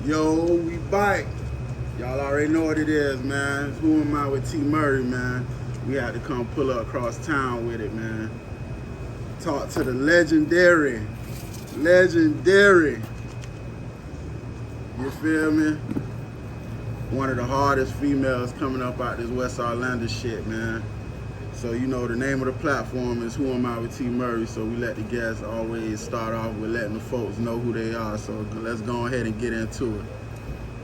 Yo, we back. Y'all already know what it is, man. Who am I with T Murray, man? We had to come pull up across town with it, man. Talk to the legendary. You feel me? One of the hardest females coming up out this West Orlando shit, man. So, you know, the name of the platform is Who Am I with T Murray. So we let the guests always start off with letting the folks know who they are. So let's go ahead and get into it.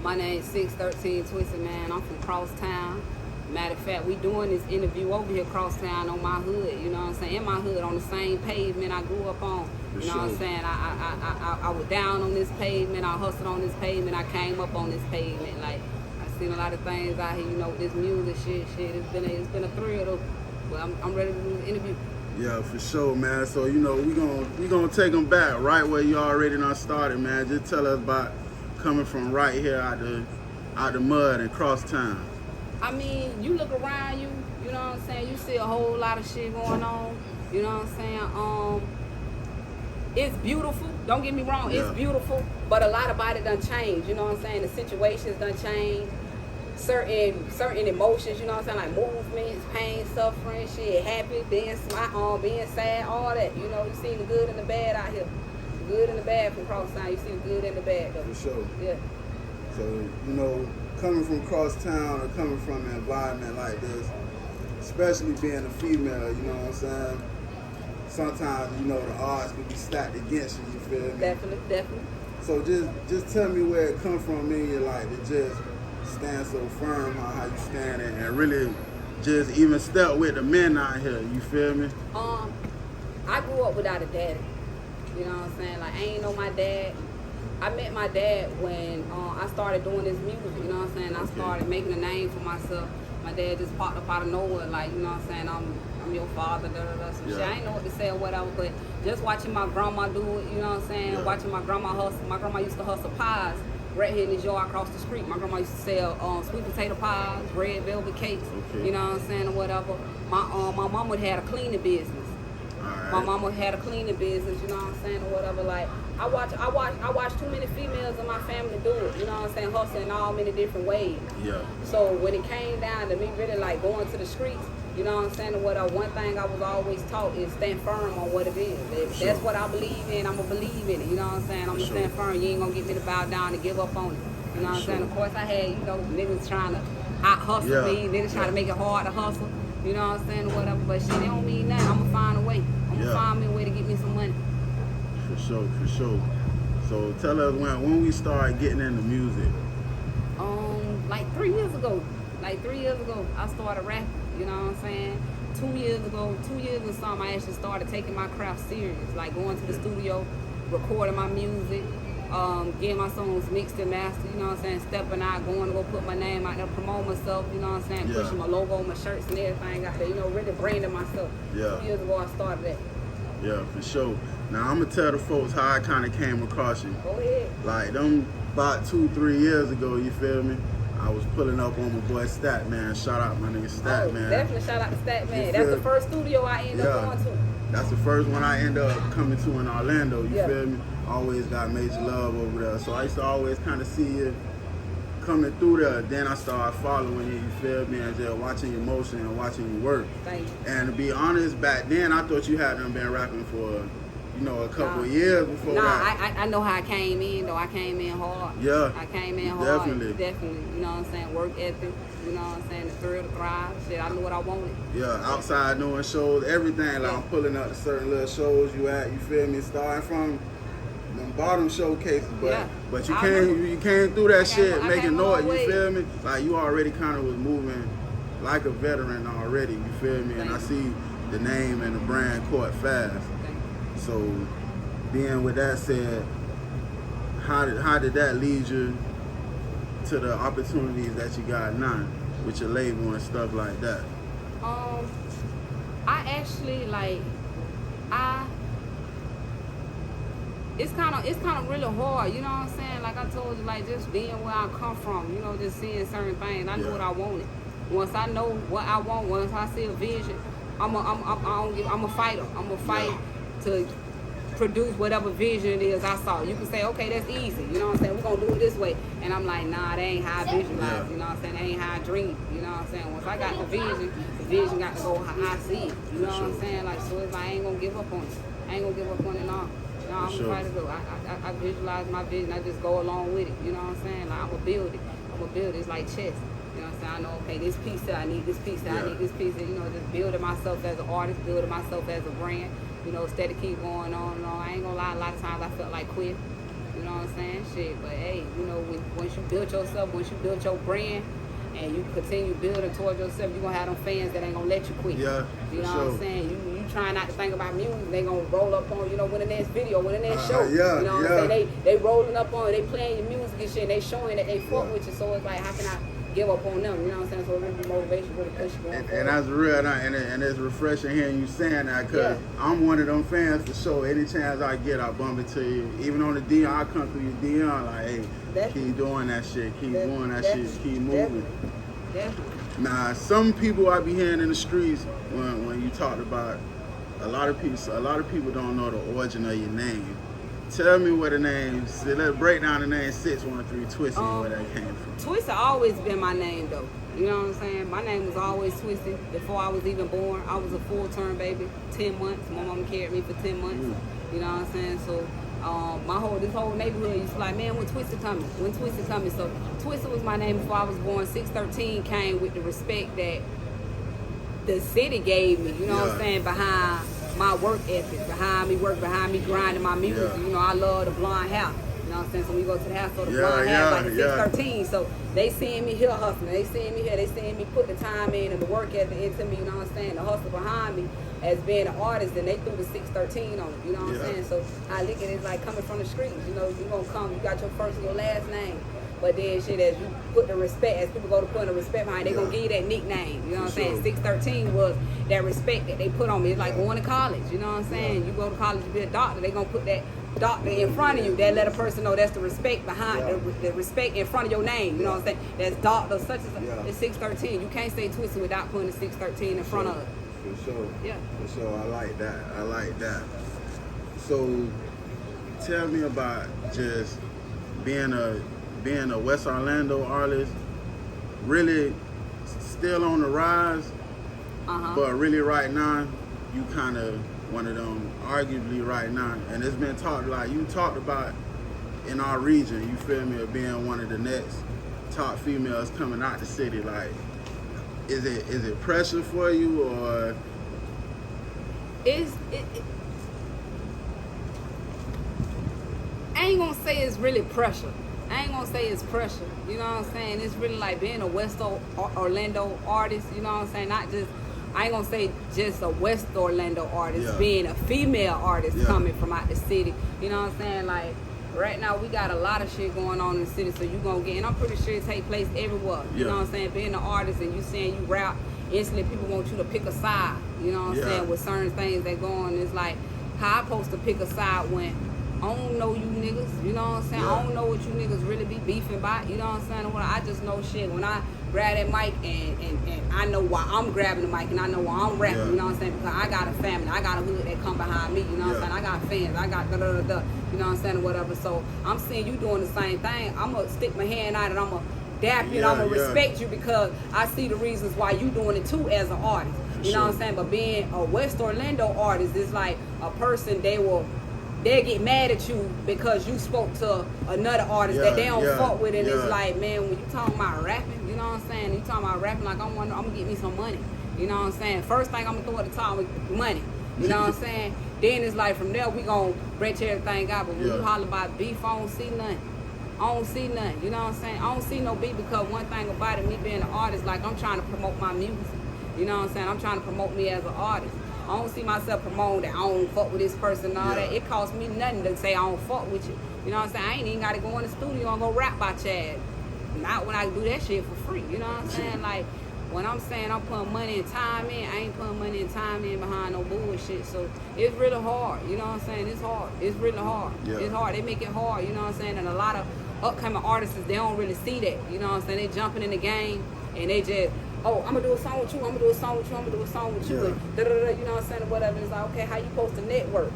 My name's 613 Twissy, man. I'm from Crosstown. Matter of fact, we doing this interview over here Crosstown on my hood, you know what I'm saying? In my hood, on the same pavement I grew up on. You know what I'm saying? I was down on this pavement, I hustled on this pavement, I came up on this pavement. Like, I seen a lot of things out here, you know, this music shit. It's been a thrill though. But I'm ready to do the interview. Yeah, for sure, man. So, you know, we gonna take them back right where you already done started, man. Just tell us about coming from right here out the mud in Crosstown. I mean, you look around you know what I'm saying, you see a whole lot of shit going on, you know what I'm saying? It's beautiful, don't get me wrong, it's beautiful, but a lot about it done changed, you know what I'm saying? The situations done changed, certain emotions, you know what I'm saying, like movements, pain, suffering, shit, happy, being sad, all that, you know, you see the good and the bad out here. The good and the bad from Crosstown, you see the good and the bad though. For sure. Yeah. So, you know, coming from Crosstown or coming from an environment like this, especially being a female, you know what I'm saying? Sometimes, you know, the odds can be stacked against you, you feel me? Definitely. So just tell me where it come from in your life to just stand so firm on how you stand and really just even step with the men out here, you feel me? I grew up without a daddy. You know what I'm saying? Like, I ain't know my dad. I met my dad when I started doing this music, you know what I'm saying? I started making a name for myself. My dad just popped up out of nowhere, like, you know what I'm saying? I'm your father, some shit. I ain't know what to say or whatever, but just watching my grandma do it, you know what I'm saying? Yeah. Watching my grandma hustle. My grandma used to hustle pies right here in this yard across the street. My grandma used to sell sweet potato pies, red velvet cakes, you know what I'm saying, or whatever. My mama had a cleaning business. My mama had a cleaning business, you know what I'm saying, or whatever. Like, I watch too many females in my family do it, you know what I'm saying, hustle in all many different ways. Yeah. So when it came down to me really like going to the streets, you know what I'm saying, or whatever, one thing I was always taught is stand firm on what it is. If that's what I believe in, I'm gonna believe in it, you know what I'm saying? I'm gonna stand firm. You ain't gonna get me to bow down and give up on it. You know what I'm saying? Of course I had, you know, niggas trying to out hustle me, niggas trying to make it hard to hustle. You know what I'm saying, or whatever, but shit, it don't mean nothing. I'm gonna find a way. I'm gonna find me a way to get me some money. For sure. So tell us when we started getting into music. Like 3 years ago. I started rapping, you know what I'm saying? 2 years and something, I actually started taking my craft serious. Like going to the studio, recording my music, getting my songs mixed and mastered, you know what I'm saying, stepping out, going to go put my name out there, promote myself, you know what I'm saying, pushing my logo, my shirts and everything out there, you know, really branding myself. 2 years ago I started that. Yeah, for sure. Now I'm gonna tell the folks how I kinda came across you. Go ahead. Like them about 2-3 years ago, you feel me? I was pulling up on my boy Stat Man. Shout out my nigga Stat Man. Definitely shout out to Stat Man. That's the first studio I ended up going to. That's the first one I ended up coming to in Orlando, you feel me? Always got major love over there. So I used to always kind of see you coming through there. Then I started following you feel me? And just watching your motion and watching your work. Thank you. And to be honest, back then I thought you hadn't been rapping for, you know, a couple of years before that. I know how I came in though. I came in hard. Yeah. I came in hard. Definitely. You know what I'm saying? Work ethic. You know what I'm saying? The thrill to thrive. Shit, I knew what I wanted. Yeah, outside doing shows, everything. Like I'm pulling up to certain little shows you at. You feel me? Starting from them bottom showcases, but you came through that shit making noise. You feel me? Like you already kind of was moving like a veteran already. You feel me? And I see the name and the brand caught fast. So, being with that said, how did that lead you to the opportunities that you got now with your label and stuff like that? I actually it's kind of really hard, you know what I'm saying? Like I told you, like just being where I come from, you know, just seeing certain things. I knew what I wanted. Once I know what I want, once I see a vision, I'm a fighter. I'm a fight to produce whatever vision it is I saw. You can say, okay, that's easy. You know what I'm saying? We're going to do it this way. And I'm like, nah, that ain't how I visualize. You know what I'm saying? That ain't how I dream. You know what I'm saying? Once I got the vision got to go how I see it. You know what I'm saying? Like, so it's like, I ain't going to give up on it. I ain't going to give up on it all. You know, I'm going to try to do. I visualize my vision. I just go along with it. You know what I'm saying? Like, I'm going to build it. I'm going to build it. It's like chess. You know what I'm saying? I know, okay, this piece that I need, this piece that I need, this piece that, you know, just building myself as an artist, building myself as a brand. You know, instead of keep going on and on. I ain't gonna lie, a lot of times I felt like quit. You know what I'm saying? Shit, but hey, you know, once you build yourself, once you build your brand, and you continue building towards yourself, you're gonna have them fans that ain't gonna let you quit. Yeah, you know what I'm saying? You trying not to think about music, they gonna roll up on, you know, when the next video, when the next show. You know what I'm saying? They rolling up on, they playing your music and shit, and they showing that they fuck with you. So it's like, how can I give up on them? You know what I'm saying? So it really motivation, really push you going forward. And that's real, and it's refreshing hearing you saying that, because I'm one of them fans for sure. Any chance I get, I bump into you. Even on the DM, I come through your DM like, hey, keep doing that shit, keep doing that shit, keep moving. Definitely. Now, some people I be hearing in the streets when you talked about a lot of people don't know the origin of your name. Tell me where the name, let's break down the name 613 Twissy, where that came from. Twissy always been my name though. You know what I'm saying? My name was always Twissy before I was even born. I was a full-term baby, 10 months. My mom carried me for 10 months. You know what I'm saying? So this whole neighborhood used to be like, man, when Twissy coming? When Twissy coming? So Twissy was my name before I was born. 613 came with the respect that the city gave me, you know what I'm saying, behind my work ethic, behind me grinding my music. You know, I love the blonde hair. You know what I'm saying? So we go to the house, so the blonde hair like the 613. So they seeing me here hustling. They seeing me here. They seeing me put the time in and the work ethic into me. You know what I'm saying? The hustle behind me as being an artist, and they threw the 613 on it. You know what I'm saying? So I look at it like coming from the streets. You know, you gonna come. You got your first and your last name. But then shit, as you put the respect, as people go to put the respect behind, they gonna give you that nickname. You know what I'm saying? 613 was that respect that they put on me. It's like going to college. You know what I'm saying? You go to college to be a doctor, they gonna put that doctor in front of you. That let a person know that's the respect behind the respect in front of your name. You know what I'm saying? That's doctor such as it's 613. You can't say Twissy without putting the 613 in front of it. For sure. Yeah. For sure. I like that. So tell me about just being a West Orlando artist, really still on the rise, but really right now, you kind of one of them, arguably right now, and it's been talked, like you talked about in our region, you feel me, of being one of the next top females coming out the city. Like, is it pressure for you, or? I ain't gonna say it's really pressure. I ain't gonna say it's pressure, you know what I'm saying? It's really like being a West Orlando artist, you know what I'm saying? Not just, I ain't gonna say just a West Orlando artist, being a female artist coming from out the city, you know what I'm saying? Like, right now we got a lot of shit going on in the city, so you gonna get, and I'm pretty sure it take place everywhere, you know what I'm saying? Being an artist and you saying you rap, instantly people want you to pick a side, you know what I'm saying? With certain things that go on, it's like, how I supposed to pick a side when I don't know you niggas, you know what I'm saying? I don't know what you niggas really be beefing about, you know what I'm saying? I just know shit. When I grab that mic and I know why I'm grabbing the mic and I know why I'm rapping, you know what I'm saying? Because I got a family, I got a hood that come behind me, you know what I'm saying? I got fans, I got da-da-da-da, you know what I'm saying, or whatever. So I'm seeing you doing the same thing. I'm going to stick my hand out and I'm going to dap you and I'm going to respect you because I see the reasons why you doing it too as an artist, you know what I'm saying? But being a West Orlando artist is like a person, they'll get mad at you because you spoke to another artist that they don't fuck with, and it's like, man, when you talking about rapping, you know what I'm saying? You talking about rapping like I'm gonna get me some money, you know what I'm saying? First thing I'm gonna throw at the top is money, you know what I'm saying? Then it's like from there we gonna branch everything out, but when you holler about beef, I don't see nothing. I don't see nothing, you know what I'm saying? I don't see no beef because one thing about it, me being an artist, like I'm trying to promote my music, you know what I'm saying? I'm trying to promote me as an artist. I don't see myself promoting that I don't fuck with this person and all that. It costs me nothing to say I don't fuck with you. You know what I'm saying? I ain't even got to go in the studio and go rap by Chad. Not when I do that shit for free. You know what I'm saying? Like, when I'm saying I'm putting money and time in, I ain't putting money and time in behind no bullshit. So it's really hard. You know what I'm saying? It's hard. It's really hard. It's hard. They make it hard. You know what I'm saying? And a lot of upcoming artists, they don't really see that. You know what I'm saying? They jumping in the game and they just, oh, I'm gonna do a song with you, I'm gonna do a song with you, I'm gonna do a song with you, and da-da-da, you know what I'm saying, or whatever. It's like, okay, how you supposed to network?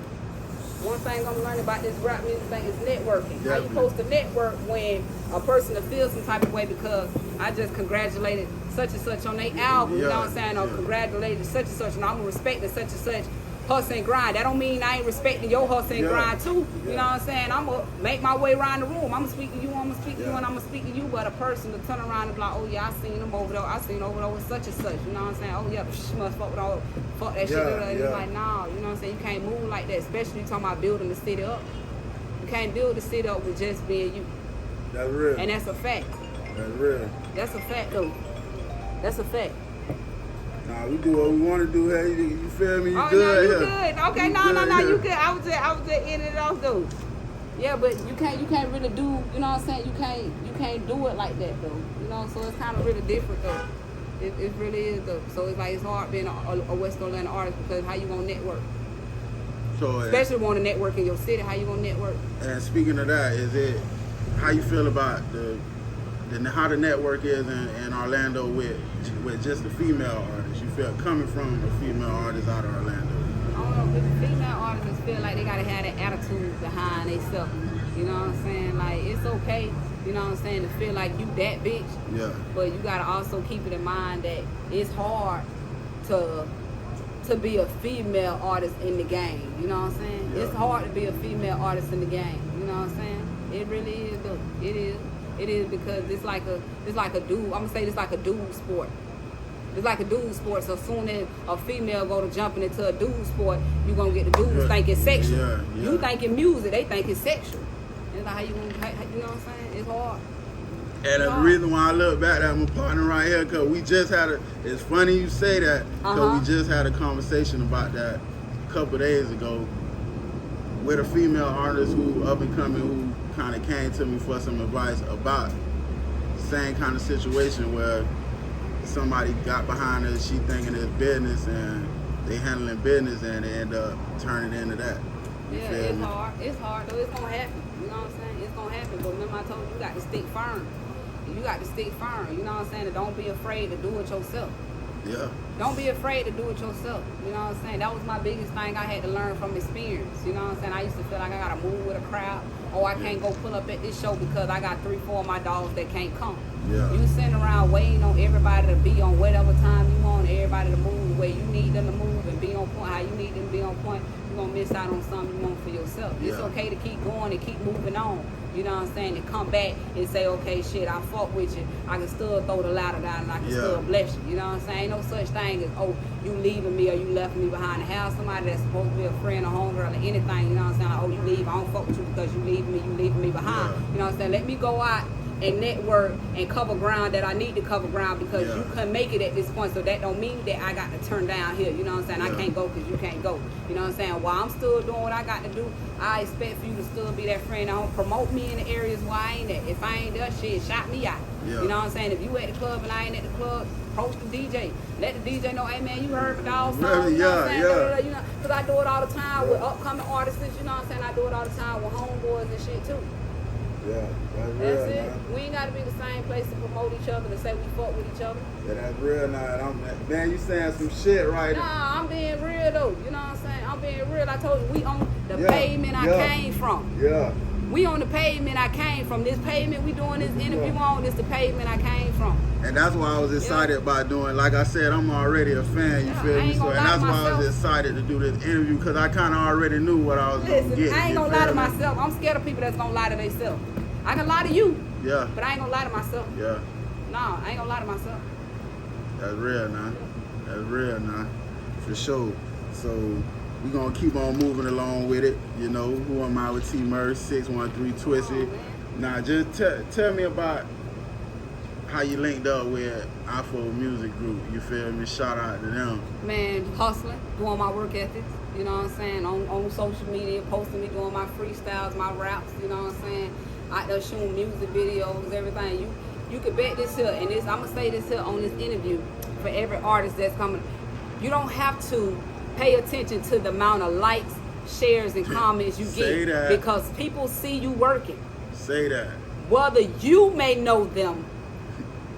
One thing I'm learning about this rap music thing is networking. Definitely. How you supposed to network when a person to feel some type of way because I just congratulated such and such on their album, you know what I'm saying? Or congratulated such and such, and I'm respecting such and such hustle and grind. That don't mean I ain't respecting your hustle and grind too. You know what I'm saying? I'm going to make my way around the room. I'm going to speak to you, I'm going to speak to you, and I'm going to speak to you. But a person to turn around and be like, oh yeah, I seen him over there. I seen him over there with such and such. You know what I'm saying? Oh yeah, she must fuck with all, fuck that shit. And it's like, nah, you know what I'm saying? You can't move like that, especially you talking about building the city up. You can't build the city up with just being you. That's real. And that's a fact. That's real. That's a fact though. That's a fact. Nah, we do what we want to do here. You feel me? You oh, good? No, you good. Okay, no, you good. I was just ending it off though. Yeah, but you can't really do, you know what I'm saying? You can't do it like that though. You know, so it's kind of really different though. It really is though. So it's like it's hard being a West Atlanta artist because how you gonna network? So especially want to network in your city. How you gonna network? And speaking of that, is it how you feel about how the network is in Orlando with just the female artists? You feel coming from a female artist out of Orlando? I don't know, the female artists feel like they gotta have that attitude behind themselves. You know what I'm saying? Like it's okay, you know what I'm saying, to feel like you that bitch. Yeah. But you gotta also keep it in mind that it's hard to be a female artist in the game. You know what I'm saying? Yeah. It's hard to be a female artist in the game. You know what I'm saying? It really is though. It is. It is because it's like a dude. I'm gonna say it's like a dude sport. It's like a dude sport. So soon as a female go to jumping into a dude sport, you gonna get the dudes thinking sexual. Yeah. You thinking music, they think it's sexual. It's like how you gonna, you know what I'm saying? It's hard. And the reason why I look back at my partner right here, because we just had it's funny you say that, because we just had a conversation about that a couple days ago with a female artist who up and coming, who kind of came to me for some advice about the same kind of situation where somebody got behind her, she thinking it's business and they handling business and they end up turning into that. Yeah, it's hard. It's hard though. It's gonna happen. You know what I'm saying? It's gonna happen. But remember I told you, you got to stick firm. You got to stick firm. You know what I'm saying? And don't be afraid to do it yourself. Yeah. Don't be afraid to do it yourself. You know what I'm saying? That was my biggest thing I had to learn from experience. You know what I'm saying? I used to feel like I gotta move with a crowd. Oh, I can't go pull up at this show because I got 3-4 of my dogs that can't come. Yeah. You sitting around waiting on everybody to be on whatever time you want, everybody to move the way you need them to move and be on point how you need them to be on point. You're gonna miss out on something you want for yourself. Yeah. It's okay to keep going and keep moving on. You know what I'm saying? And come back and say, okay, shit, I fuck with you. I can still throw the ladder down and I can still bless you. You know what I'm saying? Ain't no such thing as, oh, you leaving me or you left me behind. To have somebody that's supposed to be a friend or homegirl or anything, you know what I'm saying? Like, oh, you leave, I don't fuck with you because you leaving me behind. Yeah. You know what I'm saying? Let me go out and network and cover ground that I need to cover ground because you couldn't make it at this point. So that don't mean that I got to turn down here. You know what I'm saying? I can't go because you can't go. You know what I'm saying? While I'm still doing what I got to do, I expect for you to still be that friend. I don't promote me in the areas where I ain't at. If I ain't there, shit, shout me out. Yeah. You know what I'm saying? If you at the club and I ain't at the club, approach the DJ. Let the DJ know, hey man, you heard the dog song. You know what I'm saying? You know, because I do it all the time with upcoming artists. You know what I'm saying? I do it all the time with homeboys and shit too. Yeah, that's real, it. Man. We ain't got to be the same place to promote each other, to say we fuck with each other. Yeah, that's real now. Man, you saying some shit right now. Nah, I'm being real though. You know what I'm saying? I'm being real. I told you, we on the pavement I came from. Yeah. We on the pavement I came from. This pavement we doing this interview on, this the pavement I came from. And that's why I was excited about doing, like I said, I'm already a fan, you feel me? So, and that's why I was excited to do this interview, because I kind of already knew what I was going to get. I ain't going to lie to myself. I'm scared of people that's going to lie to themselves. I can lie to you. Yeah. But I ain't going to lie to myself. Yeah. No, I ain't going to lie to myself. That's real now. That's real now. For sure. So, we're going to keep on moving along with it. You know, who am I with T-Merce, 613 Twissy. Now, just tell me about how you linked up with Afro Music Group. You feel me? Shout out to them. Man, hustling, doing my work ethics. You know what I'm saying? On social media, posting me doing my freestyles, my raps. You know what I'm saying? Out there shooting music videos, everything. You could bet this here, and this I'm gonna say this here on this interview for every artist that's coming. You don't have to pay attention to the amount of likes, shares, and comments you get because people see you working. Say that. Whether you may know them,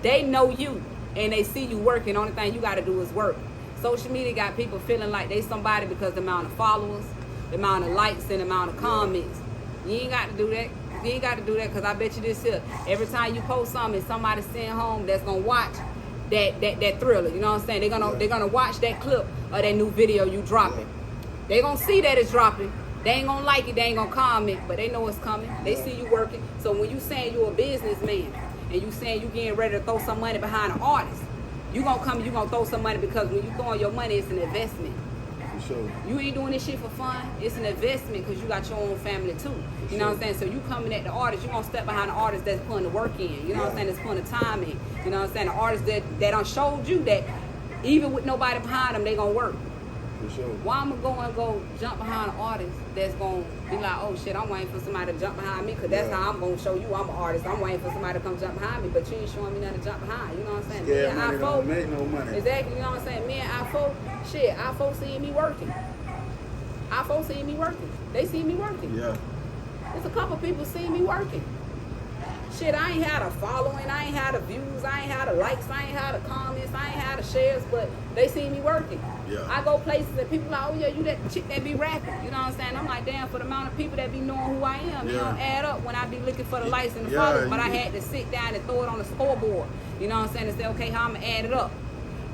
they know you, and they see you working. Only thing you got to do is work. Social media got people feeling like they somebody because the amount of followers, the amount of likes and the amount of comments. You ain't got to do that. You ain't got to do that because I bet you this here. Every time you post something, somebody sitting home that's gonna watch that thriller. You know what I'm saying? They're gonna watch that clip of that new video you dropping. They gonna see that it's dropping. They ain't gonna like it. They ain't gonna comment, but they know it's coming. They see you working. So when you saying you a businessman and you saying you getting ready to throw some money behind an artist, you gonna come. You gonna throw some money because when you throwing your money, it's an investment. Sure. You ain't doing this shit for fun. It's an investment because you got your own family too. You know what I'm saying? So you coming at the artist, you gonna step behind the artist that's putting the work in. You know what I'm saying? That's putting the time in. You know what I'm saying? The artist that done showed you that even with nobody behind them, they gonna work. For sure. Why I'm gonna go jump behind an artist that's gonna be like, oh shit, I'm waiting for somebody to jump behind me because that's how I'm gonna show you I'm an artist. I'm waiting for somebody to come jump behind me, but you ain't showing me nothing to jump behind. You know what I'm saying? Yeah, me and don't make no money. Exactly. You know what I'm saying? Me and I4 seeing me working. I4 seeing me working. They see me working. Yeah. There's a couple people seeing me working. Shit, I ain't had a following, I ain't had the views, I ain't had the likes, I ain't had the comments, I ain't had the shares, but they see me working. Yeah. I go places and people like, oh yeah, you that chick that be rapping. You know what I'm saying? I'm like, damn, for the amount of people that be knowing who I am, it don't add up when I be looking for the likes and the followers. But I had to sit down and throw it on the scoreboard. You know what I'm saying? And say, okay, how I'm gonna add it up.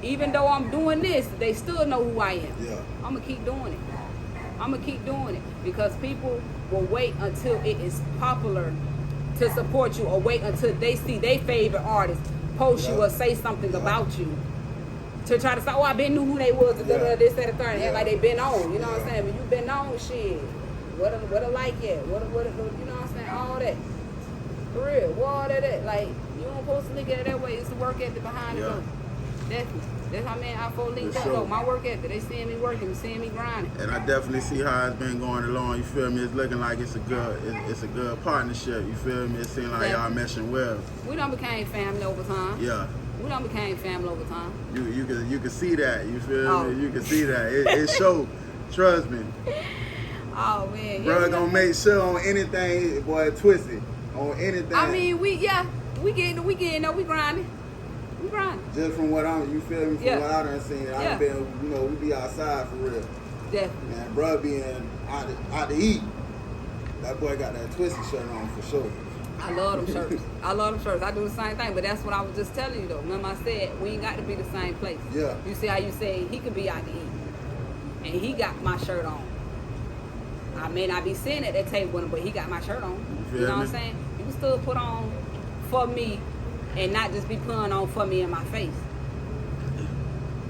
Even though I'm doing this, they still know who I am. Yeah. I'm gonna keep doing it. I'm gonna keep doing it because people will wait until it is popular to support you, or wait until they see their favorite artist post you or say something about you to try to say, oh, I been knew who they was, this, that, and the third, and act like they been on. You know what I'm saying? But you been on, shit. What a like at? What you know what I'm saying? All that. For real. What all that? Like, you don't supposed to look at it that way. It's the work ethic behind it. Definitely. That's how I4 linked up. Sure. My work ethic. They seeing me working, seeing me grinding. And I definitely see how it's been going along. You feel me? It's looking like it's a good partnership. You feel me? It seems like y'all meshing well. We done became family over time. Yeah. We done became family over time. You can see that. You feel me? You can see that. It shows. Trust me. Oh man. Bro, gonna make sure on anything, boy, Twissy. On anything. I mean, we getting though, we grinding. We grinding. Just from what you feel me? From what I done seen, I've been, we be outside for real. Definitely. Man, bro being out to eat. That boy got that Twissy shirt on for sure. I love them shirts. I do the same thing, but that's what I was just telling you though. Remember I said we ain't got to be the same place. Yeah. You see how you say he could be out to eat, and he got my shirt on. I may not be sitting at that table with him, but he got my shirt on. You know what I'm saying? You can still put on for me, and not just be putting on for me in my face.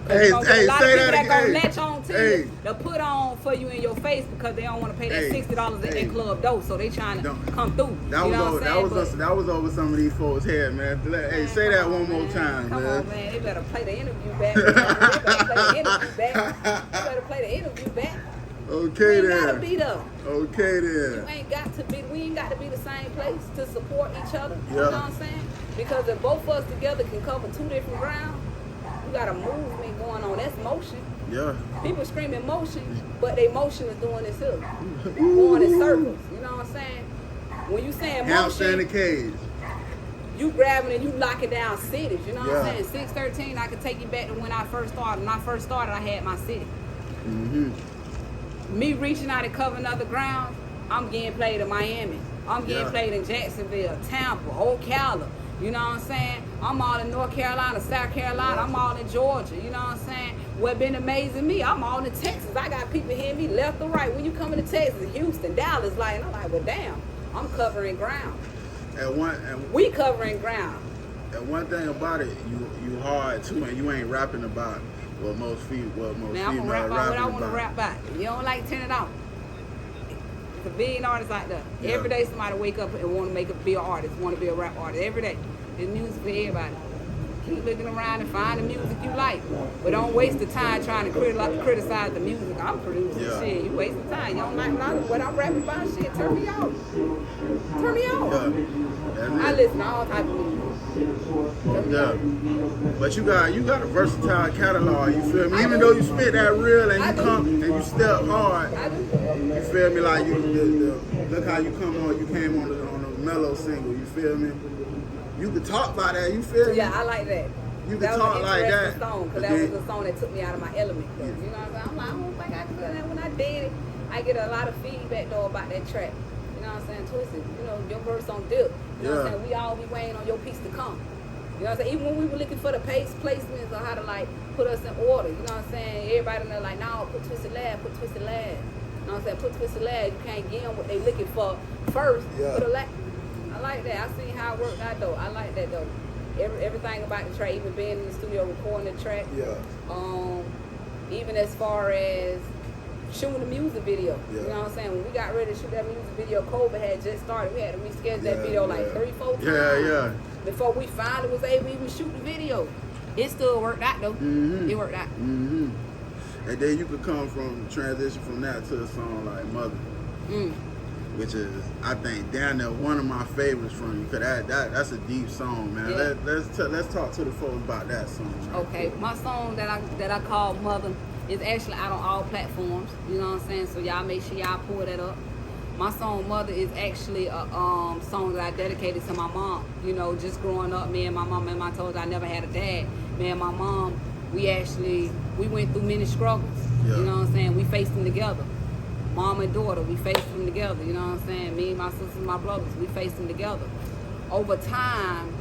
Hey, a lot of people that gonna again. latch on to you, they'll put on for you in your face because they don't want to pay that $60 at their club door, so they trying to come through. That was over some of these folks' head, man. Hey, say that one more time, come man. on, man. They better play the interview back. They better play the interview back. Okay, we then. Gotta be there. Okay, then. We ain't got to be the same place to support each other. Yeah. You know what I'm saying? Because if both of us together can cover two different grounds, we got a movement going on. That's motion. Yeah. People screaming motion, but they motion is doing this here. Going in circles. You know what I'm saying? When you saying Hamster in the motion, cage. you grabbing and you locking down cities. You know what I'm saying? 613, I can take you back to when I first started. When I first started, I had my city. Mm-hmm. Me reaching out and covering other grounds, I'm getting played in Miami. I'm getting played in Jacksonville, Tampa, Ocala. You know what I'm saying? I'm all in North Carolina, South Carolina. I'm all in Georgia. You know what I'm saying? What been amazing me, I'm all in Texas. I got people hearing me left or right. When you coming to Texas, Houston, Dallas, like, and I'm like, well, damn, I'm covering ground. We covering ground. And one thing about it, you hard too, and you ain't rapping about what most female Now I'm gonna rap about what I want to rap about. If you don't like, turn it off. It's a billion artists out there. Yeah. Every day somebody wake up and want to be an artist, want to be a rap artist. Every day. There's music for everybody. Keep looking around and find the music you like. But don't waste the time trying to criticize the music I'm producing. Shit, you wasting time. You don't like what I'm rapping about? Shit, turn me off. Turn me off. I listen to all types of music. But you got a versatile catalog, you feel me? Even though you spit that real and you come and you step hard, you feel me? Like look how you came on the mellow single, you feel me? You could talk about that, you feel me? Yeah, I like that. You can talk like that. Song, because that was a song that took me out of my element. You know what I'm saying? I'm like, I don't think I could do that when I did it. I get a lot of feedback though about that track. You know what I'm saying? Twissy, you know, your verse on dip. You know what I'm saying? We all be waiting on your piece to come. You know what I'm saying? Even when we were looking for the placements or how to like put us in order, you know what I'm saying? Everybody in there like, no, put Twissy last, put Twissy last. You know what I'm saying? Put Twissy last. You can't give them what they looking for first. Yeah. Put a last. I like that. I seen how it worked out though. I like that though. Everything about the track, even being in the studio recording the track. Yeah. Even as far as shooting the music video. Yeah. You know what I'm saying? When we got ready to shoot that music video, COVID had just started. We had to reschedule that video like 3-4 times. Yeah. Before we finally was able to even shoot the video. It still worked out though. It worked out. And then you could come from transition from that to a song like Mother. Which is, I think, down there one of my favorites from you. Cause that's a deep song, man. Yeah. Let's talk to the folks about that song. Okay, my song that I call Mother is actually out on all platforms. You know what I'm saying? So y'all make sure y'all pull that up. My song Mother is actually a song that I dedicated to my mom. You know, just growing up, me and my mom, and I told you I never had a dad. Me and my mom, we went through many struggles. Yeah. You know what I'm saying? We faced them together. Mom and daughter, we faced them together. You know what I'm saying? Me, my sisters, my brothers, we faced them together. Over time,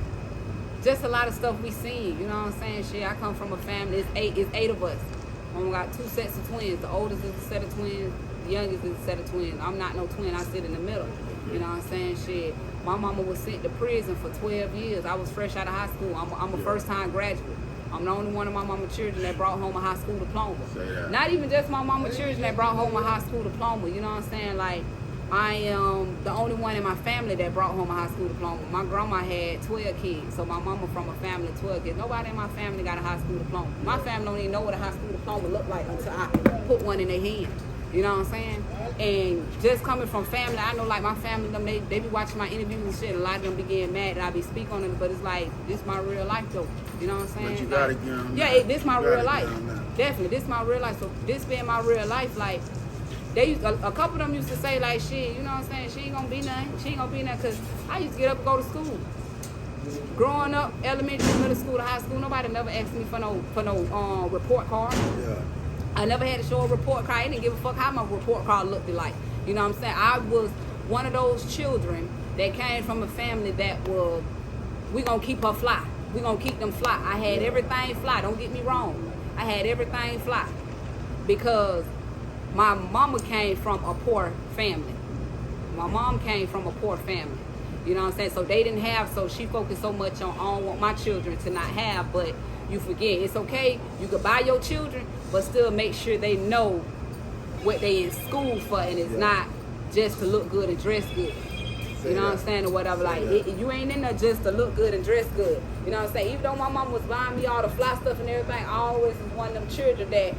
just a lot of stuff we seen. You know what I'm saying? Shit, I come from a family. It's eight of us. Mom got 2 sets of twins. The oldest is a set of twins. The youngest is a set of twins. I'm not no twin. I sit in the middle. You know what I'm saying? Shit. My mama was sent to prison for 12 years. I was fresh out of high school. I'm a first-time graduate. I'm the only one of my mama children that brought home a high school diploma. Not even just my mama children that brought home a high school diploma. You know what I'm saying? Like, I am the only one in my family that brought home a high school diploma. My grandma had 12 kids, so my mama from a family of 12 kids. Nobody in my family got a high school diploma. My family don't even know what a high school diploma looked like until I put one in their hand. You know what I'm saying? And just coming from family, I know like my family, they be watching my interviews and shit. A lot of them be getting mad that I be speak on them, but it's like, this my real life though. You know what I'm saying? But you gotta get on that. Yeah, this my real life. Definitely, this my real life. So this being my real life, like, a couple of them used to say like, shit, you know what I'm saying? She ain't gonna be nothing. She ain't gonna be nothing, cause I used to get up and go to school. Growing up, elementary, middle school, to high school, nobody never asked me for no report card. Yeah. I never had to show a report card. I didn't give a fuck how my report card looked like. You know what I'm saying? I was one of those children that came from a family that was, we gonna keep her fly. We gonna keep them fly. I had everything fly. Don't get me wrong. I had everything fly because my mama came from a poor family. My mom came from a poor family. You know what I'm saying? So they didn't have, so she focused so much on, I don't want my children to not have, but you forget. It's okay. You could buy your children, but still make sure they know what they in school for, and it's not just to look good and dress good. You know what I'm saying, or whatever. Like, you ain't in there just to look good and dress good. You know what I'm saying? Even though my mom was buying me all the fly stuff and everything, I always was one of them children that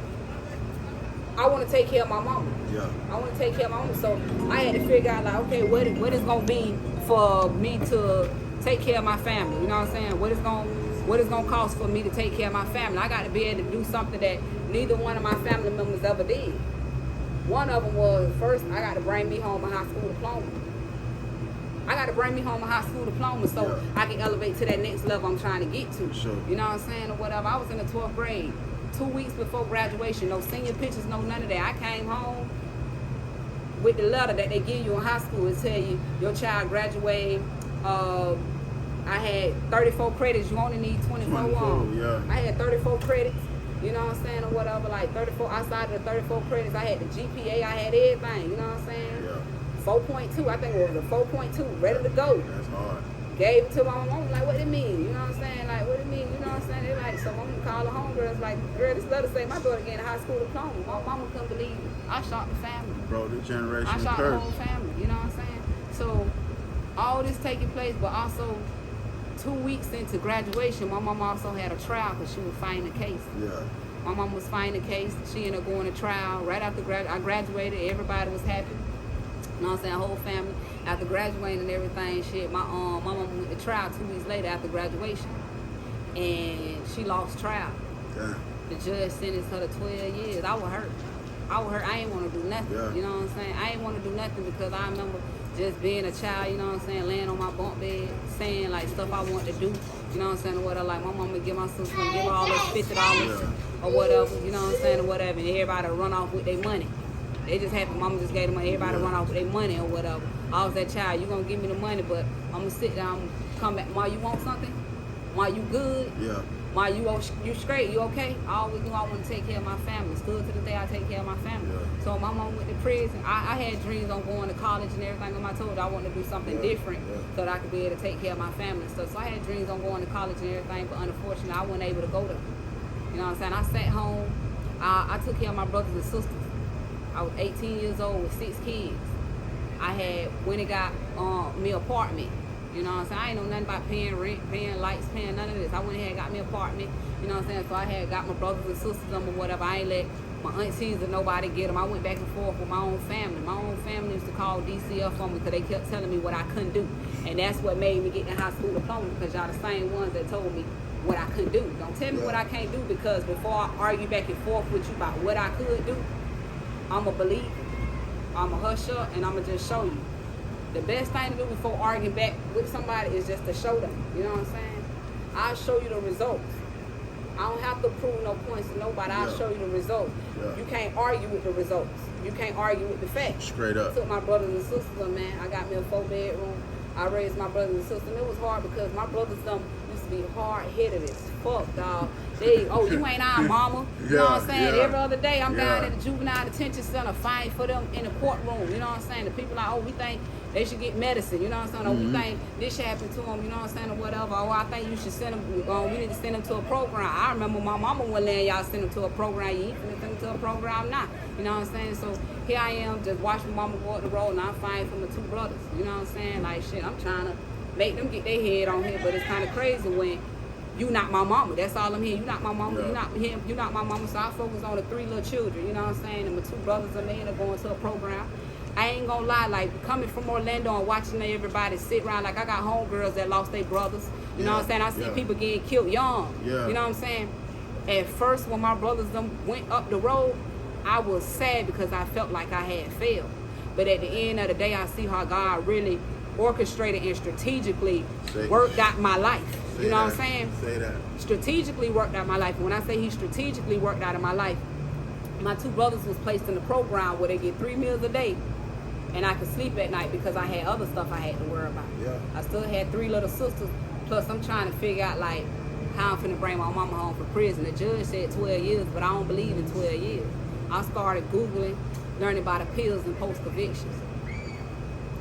I want to take care of my mama. Yeah. I want to take care of my mama. So I had to figure out, like, okay, what is going to be for me to take care of my family? You know what I'm saying? What is going to cost for me to take care of my family? I got to be able to do something that neither one of my family members ever did. One of them was, first, I got to bring me home a high school diploma. I got to bring me home a high school diploma so I can elevate to that next level I'm trying to get to. Sure. You know what I'm saying, or whatever. I was in the 12th grade, 2 weeks before graduation. No senior pictures, no none of that. I came home with the letter that they give you in high school and tell you your child graduated. I had 34 credits. You only need 24 on. Yeah. I had 34 credits. You know what I'm saying, or whatever. Like 34 outside of the 34 credits. I had the GPA. I had everything. You know what I'm saying? Yeah. 4.2, I think it was a 4.2, ready to go. That's hard. Gave it to my mom, like, what it mean? You know what I'm saying? Like, what it mean? You know what I'm saying? They're like, so I'm gonna call the homegirls, like, girl, this letter say my daughter getting a high school diploma. My mama couldn't believe it. I shocked the family. Bro, the generation I shocked curse. the whole family, you know what I'm saying? So, all this taking place, but also 2 weeks into graduation, my mom also had a trial because she was fighting the case. Yeah. My mom was fighting the case. She ended up going to trial. Right after I graduated, everybody was happy. You know what I'm saying? Whole family. After graduating and everything, shit, my mom went to trial 2 weeks later after graduation. And she lost trial. Damn. The judge sentenced her to 12 years. I was hurt. I ain't want to do nothing. Yeah. You know what I'm saying? I ain't want to do nothing because I remember just being a child, you know what I'm saying, laying on my bunk bed, saying like stuff I want to do. You know what I'm saying? Or whatever. Like my mama would give my sister, give her all this $50 or whatever, you know what I'm saying, or whatever, and everybody run off with their money. They just happened. Mama just gave them money. Everybody run off with their money or whatever. I was that child. You gonna give me the money, but I'm gonna sit down, come back. Ma, you want something? Ma, you good? Yeah. Ma, you straight? You okay? I always knew I want to take care of my family. Still to the day, I take care of my family. Yeah. So my mom went to prison. I had dreams on going to college and everything. I told her I wanted to do something different so that I could be able to take care of my family and stuff. So I had dreams on going to college and everything, but unfortunately, I wasn't able to go there. You know what I'm saying? I sat home. I took care of my brothers and sisters. I was 18 years old with 6 kids. I had went and got me an apartment. You know what I'm saying? I ain't know nothing about paying rent, paying lights, paying none of this. I went ahead and got me an apartment. You know what I'm saying? So I had got my brothers and sisters or whatever. I ain't let my aunties or nobody get them. I went back and forth with my own family. My own family used to call DCF on me because they kept telling me what I couldn't do. And that's what made me get the high school diploma, because y'all the same ones that told me what I couldn't do. Don't tell me what I can't do, because before I argue back and forth with you about what I could do, I'm a believer. I'm a hush up, and I'm going to just show you. The best thing to do before arguing back with somebody is just to show them. You know what I'm saying? I'll show you the results. I don't have to prove no points to nobody. I'll show you the results. You can't argue with the results. You can't argue with the facts. Straight up. I took my brothers and sisters, man. I got me a 4-bedroom. I raised my brothers and sisters. And it was hard because my brothers used to be hard-headed as fuck, dog. You ain't our mama. You know what I'm saying? Every other day I'm down at the juvenile detention center fighting for them in the courtroom. You know what I'm saying? The people like, we think they should get medicine. You know what I'm saying? We think this should happen to them. You know what I'm saying? Or whatever. I think you should send them. We need to send them to a program. I remember my mama was letting y'all send them to a program. You ain't finna send them to a program now. You know what I'm saying? So here I am, just watching mama go up the road, and I'm fighting for my 2 brothers. You know what I'm saying? Like, shit, I'm trying to make them get their head on here, but it's kind of crazy when you not my mama. That's all I'm here. You not my mama. You not him. You not my mama. So I focus on the 3 little children. You know what I'm saying? And my 2 brothers and me are going to a program. I ain't gonna lie. Like, coming from Orlando and watching everybody sit around. Like, I got homegirls that lost their brothers. You know what I'm saying? I see people getting killed young. You know what I'm saying? At first, when my brothers went up the road, I was sad because I felt like I had failed. But at the end of the day, I see how God really orchestrated and strategically worked out my life. You know what I'm saying? Say that. Strategically worked out my life. And when I say he strategically worked out of my life, my 2 brothers was placed in the program where they get 3 meals a day, and I could sleep at night because I had other stuff I had to worry about. I still had 3 little sisters. Plus, I'm trying to figure out, like, how I'm finna bring my mama home from prison. The judge said 12 years, but I don't believe in 12 years. I started Googling, learning about appeals and post-convictions.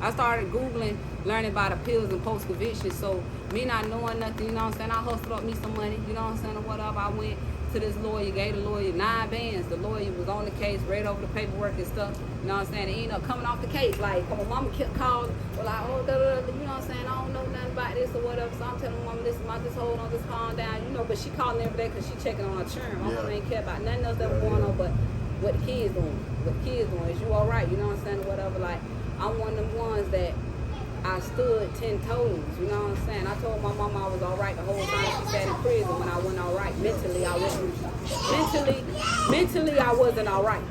I started Googling, learning about appeals and post-convictions. So me not knowing nothing, you know what I'm saying, I hustled up me some money, you know what I'm saying, or whatever. I went to this lawyer, gave the lawyer 9 bands. The lawyer was on the case, read over the paperwork and stuff, you know what I'm saying, and ended up coming off the case. Like, my mama kept calling, well, like, you know what I'm saying, I don't know nothing about this or whatever. So I'm telling my mama, listen, just hold on, just calm down, you know. But she calling every day because she checking on her children. My mama ain't care about nothing else that was going on but what the kids doing. What the kids doing. Is you all right? You know what I'm saying, or whatever. Like, I'm one of them ones that I stood 10 toes, you know what I'm saying? I told my mama I was all right the whole time she sat in prison when I wasn't all right. Mentally, I wasn't. Mentally, I wasn't all right.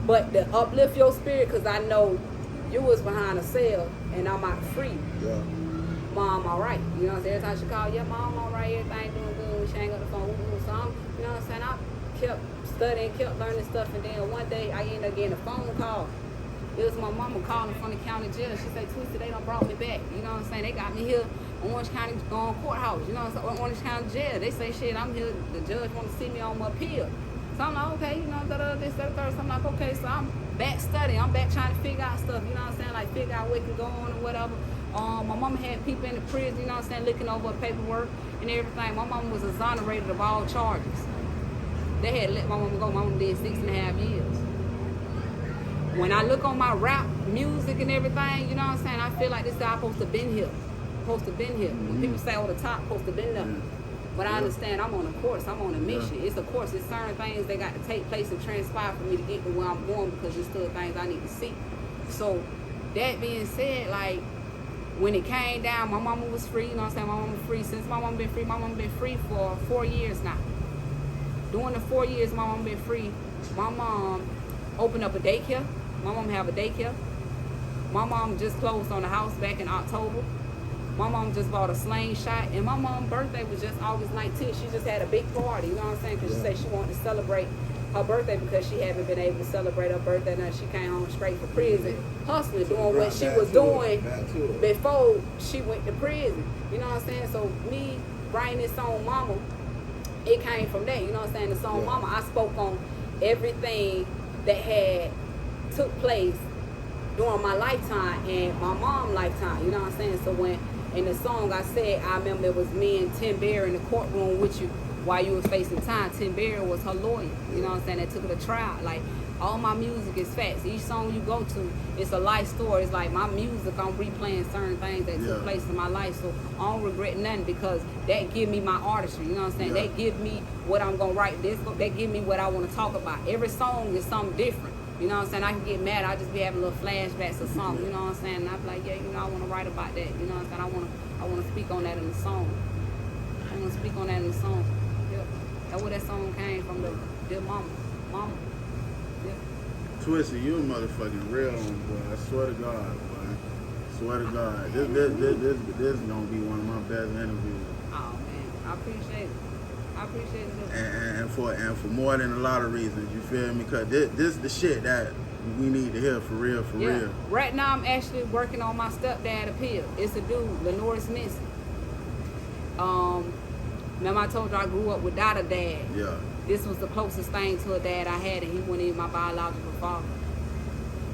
But to uplift your spirit, because I know you was behind a cell and I'm out free. Mom, all right. You know what I'm saying? Every time she called, mom, all right, everything doing good. She ain't got the phone. So I'm, you know what I'm saying? I kept studying, kept learning stuff, and then one day I ended up getting a phone call. It was my mama calling from the county jail. She said, Twissy, they done brought me back. You know what I'm saying? They got me here, Orange County courthouse. You know what I'm saying? Orange County jail. They say, shit, I'm here. The judge want to see me on my appeal. So I'm like, okay, you know, this, that, third. So I'm like, okay, so I'm back studying. I'm back trying to figure out stuff. You know what I'm saying? Like, figure out what can go on or whatever. My mama had people in the prison, you know what I'm saying, looking over her paperwork and everything. My mama was exonerated of all charges. They had let my mama go. My mama did 6.5 years. When I look on my rap music and everything, you know what I'm saying, I feel like this guy supposed to been here. When people say, the top supposed to been there. But I understand I'm on a course. I'm on a mission. It's a course. It's certain things that got to take place and transpire for me to get to where I'm going, because there's still things I need to see. So that being said, like, when it came down, my mama was free. You know what I'm saying? My mama was free. Since my mama been free for 4 years now. During the 4 years my mama been free, my mom opened up a daycare. My mom have a daycare. My mom just closed on the house back in October. My mom just bought a slingshot, and my mom's birthday was just August 19th. She just had a big party, you know what I'm saying? Because she said she wanted to celebrate her birthday because she haven't been able to celebrate her birthday. Now she came home straight from prison, hustling, doing what she was doing before she went to prison. You know what I'm saying? So me writing this song, Mama, it came from that. You know what I'm saying? The song, Mama, I spoke on everything that had took place during my lifetime and my mom's lifetime. You know what I'm saying? So when in the song I said, I remember it was me and Tim Berry in the courtroom with you while you was facing time. Tim Berry was her lawyer. You know what I'm saying? That took her to trial. Like, all my music is facts. Each song you go to, it's a life story. It's like my music, I'm replaying certain things that took place in my life. So I don't regret nothing because that give me my artistry. You know what I'm saying? That give me what I'm going to write. That give me what I want to talk about. Every song is something different. You know what I'm saying? I can get mad. I just be having little flashbacks or something. You know what I'm saying? And I be like, yeah, you know, I want to write about that. You know what I'm saying? I want to speak on that in the song. I want to speak on that in the song. Yep. That's where that song came from, the Dear Mama. Mama. Yep. Twissy, you a motherfucking real one, boy. I swear to God, boy. Swear to God. This is gonna be one of my best interviews. Oh man, I appreciate it. I appreciate it. And for more than a lot of reasons, you feel me? Cause this the shit that we need to hear for real, for real. Right now I'm actually working on my stepdad appeal. It's a dude, Lenoris Missy. Remember I told you I grew up without a dad. Yeah. This was the closest thing to a dad I had, and he wasn't even my biological father.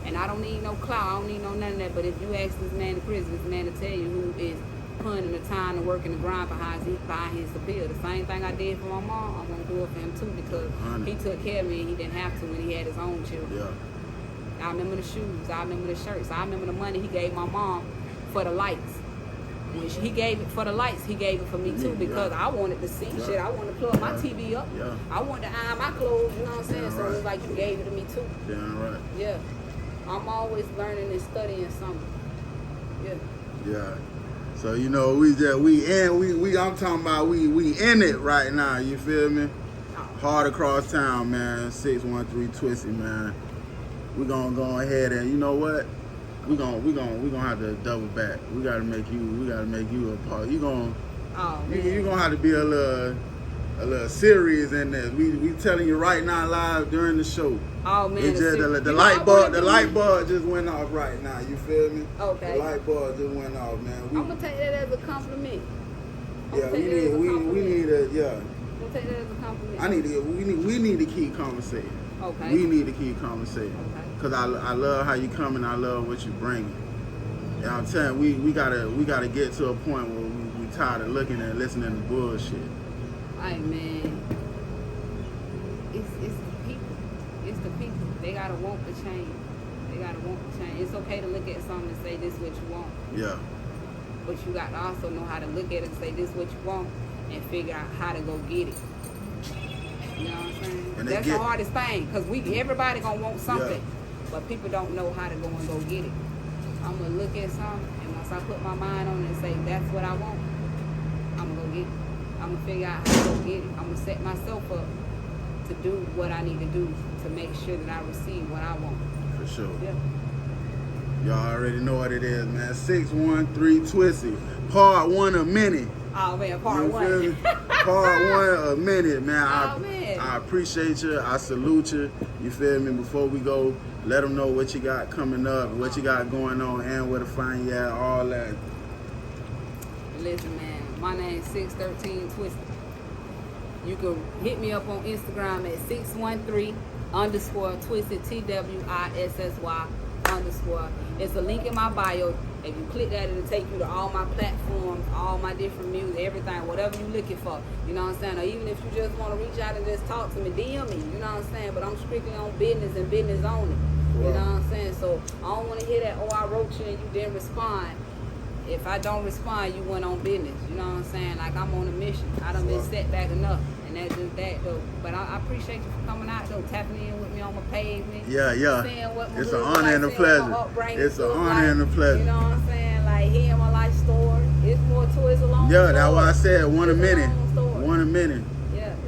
And I don't need no clout, I don't need no none of that, but if you ask this man in prison, this man to tell you who is putting the time to work in the grind behind his appeal. The same thing I did for my mom, I'm going to do it for him too, because he took care of me and he didn't have to when he had his own children. Yeah. I remember the shoes, I remember the shirts, I remember the money he gave my mom for the lights. When he gave it for the lights, he gave it for me too, because I wanted to see shit. I wanted to plug my TV up. I wanted to iron my clothes, you know what I'm saying? So it was like you gave it to me too. Damn right. Yeah. I'm always learning and studying something. Yeah. Yeah. So you know, I'm talking about we in it right now, you feel me? Hard across town, man. 613 Twissy, man. We gonna go ahead and you know what? We gonna have to double back. We gotta make you a part. You gonna have to be a little serious in this. We telling you right now live during the show. Oh man, it's just the light bulb just went off right now. You feel me? Okay. The light bulb just went off, man. I'm gonna take that as a compliment. We need a I'm gonna take that as a compliment. We need to keep conversating. Okay. We need to keep conversating. Okay. Cause I love how you come and I love what you bring. And I'm telling you, we gotta get to a point where we tired of looking and listening to bullshit. Hey man, it's the people. It's the people. They gotta want the change. They gotta want the change. It's okay to look at something and say this is what you want. Yeah. But you got to also know how to look at it and say this is what you want and figure out how to go get it. You know what I'm saying? And that's the hardest thing, because everybody gonna want something, but people don't know how to go and go get it. I'm gonna look at something, and once I put my mind on it and say that's what I want, I'm gonna go get it. I'm gonna figure out how to go get it. I'm gonna set myself up to do what I need to do to make sure that I receive what I want. For sure. Yeah. Y'all already know what it is, man. 613 Twissy, part 1 of many. Oh man, part 1. Part 1 of many, man. Man. I appreciate you. I salute you. You feel me? Before we go, let them know what you got coming up, what you got going on, and where to find you at, all that. Listen, man. My name's 613 Twissy. You can hit me up on Instagram at 613_Twissy, TWISSY_. It's a link in my bio. If you click that, it'll take you to all my platforms, all my different music, everything, whatever you're looking for. You know what I'm saying? Or even if you just want to reach out and just talk to me, DM me. You know what I'm saying? But I'm strictly on business and business only. You know what I'm saying? So I don't want to hear that, oh, I wrote you and you didn't respond. If I don't respond, you went on business. You know what I'm saying? Like, I'm on a mission. I done been set back enough. And that's just that, though. But I appreciate you for coming out, though, tapping in with me on my pavement. Yeah. It's an honor and a pleasure. It's an honor and a pleasure. You know what I'm saying? Like, hearing my life story. It's more to it. It's a long story. Yeah, that's why I said one a minute. One a minute.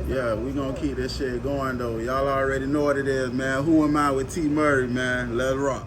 Yeah, we gonna keep this shit going, though. Y'all already know what it is, man. Who am I with T. Murray, man? Let's rock.